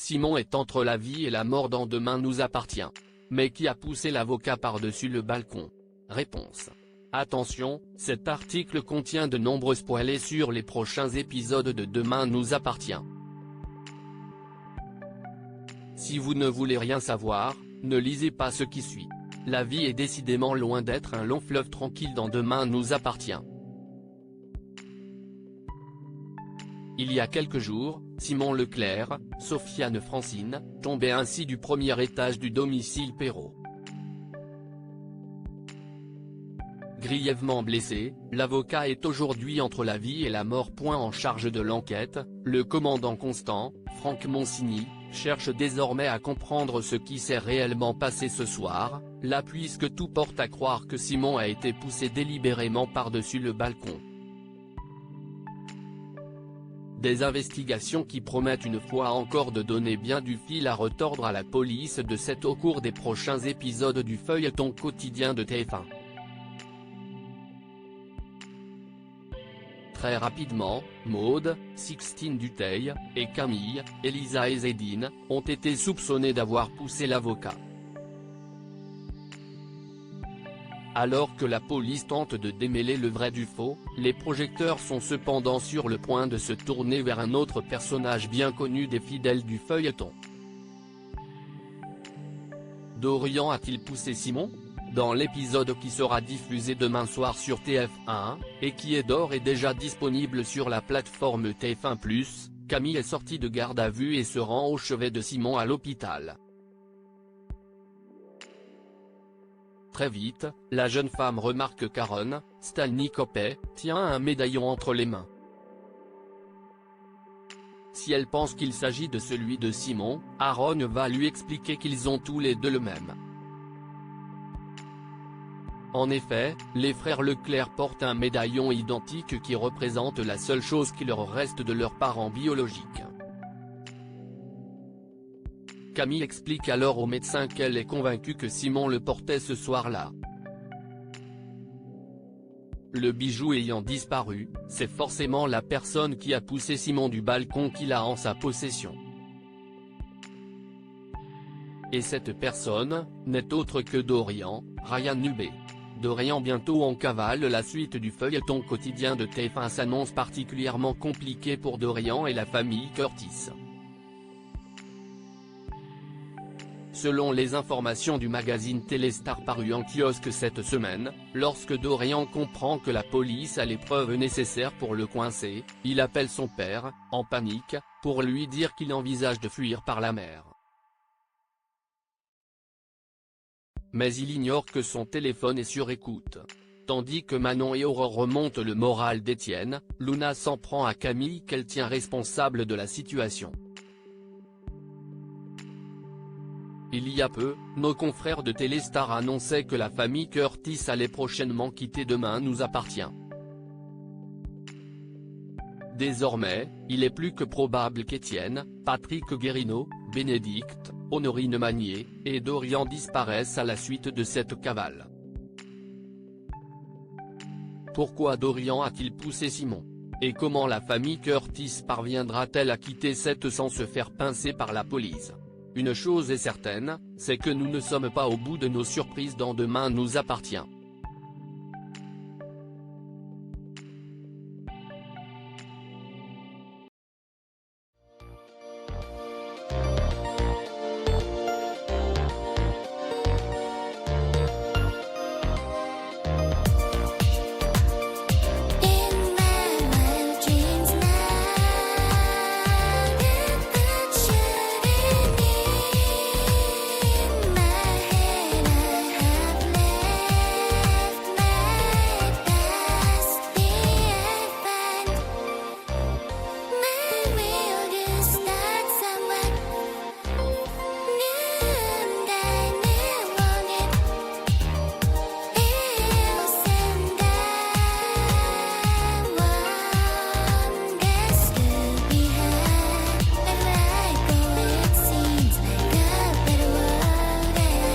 Simon est entre la vie et la mort dans Demain nous appartient. Mais qui a poussé l'avocat par-dessus le balcon? Réponse. Attention, cet article contient de nombreux spoilers sur les prochains épisodes de Demain nous appartient. Si vous ne voulez rien savoir, ne lisez pas ce qui suit. La vie est décidément loin d'être un long fleuve tranquille dans Demain nous appartient. Il y a quelques jours, Simon Leclerc, Sofiane Francine, tombaient ainsi du premier étage du domicile Perrault. Grièvement blessé, l'avocat est aujourd'hui entre la vie et la mort. En charge de l'enquête, le commandant Constant, Franck Monsigny, cherche désormais à comprendre ce qui s'est réellement passé ce soir-là, puisque tout porte à croire que Simon a été poussé délibérément par-dessus le balcon. Des investigations qui promettent une fois encore de donner bien du fil à retordre à la police de cette au cours des prochains épisodes du feuilleton quotidien de TF1. Très rapidement, Maud, Sixtine Dutheil, et Camille, Elisa et Zédine, ont été soupçonnés d'avoir poussé l'avocat. Alors que la police tente de démêler le vrai du faux, les projecteurs sont cependant sur le point de se tourner vers un autre personnage bien connu des fidèles du feuilleton. Dorian a-t-il poussé Simon? Dans l'épisode qui sera diffusé demain soir sur TF1, et qui est d'ores et déjà disponible sur la plateforme TF1+, Camille est sortie de garde à vue et se rend au chevet de Simon à l'hôpital. Très vite, la jeune femme remarque qu'Aaron, Stanley Copé, tient un médaillon entre les mains. Si elle pense qu'il s'agit de celui de Simon, Aaron va lui expliquer qu'ils ont tous les deux le même. En effet, les frères Leclerc portent un médaillon identique qui représente la seule chose qui leur reste de leurs parents biologiques. Camille explique alors au médecin qu'elle est convaincue que Simon le portait ce soir-là. Le bijou ayant disparu, c'est forcément la personne qui a poussé Simon du balcon qui l'a en sa possession. Et cette personne, n'est autre que Dorian, Ryan Nubé. Dorian bientôt en cavale. La suite du feuilleton quotidien de TF1 s'annonce particulièrement compliquée pour Dorian et la famille Curtis. Selon les informations du magazine Téléstar paru en kiosque cette semaine, lorsque Dorian comprend que la police a les preuves nécessaires pour le coincer, il appelle son père, en panique, pour lui dire qu'il envisage de fuir par la mer. Mais il ignore que son téléphone est sur écoute. Tandis que Manon et Aurore remontent le moral d'Étienne, Luna s'en prend à Camille qu'elle tient responsable de la situation. Il y a peu, nos confrères de Téléstar annonçaient que la famille Curtis allait prochainement quitter Demain nous appartient. Désormais, il est plus que probable qu'Étienne, Patrick Guérino, Bénédicte, Honorine Magnier, et Dorian disparaissent à la suite de cette cavale. Pourquoi Dorian a-t-il poussé Simon? Et comment la famille Curtis parviendra-t-elle à quitter cette sans se faire pincer par la police? Une chose est certaine, c'est que nous ne sommes pas au bout de nos surprises dans Demain nous appartient.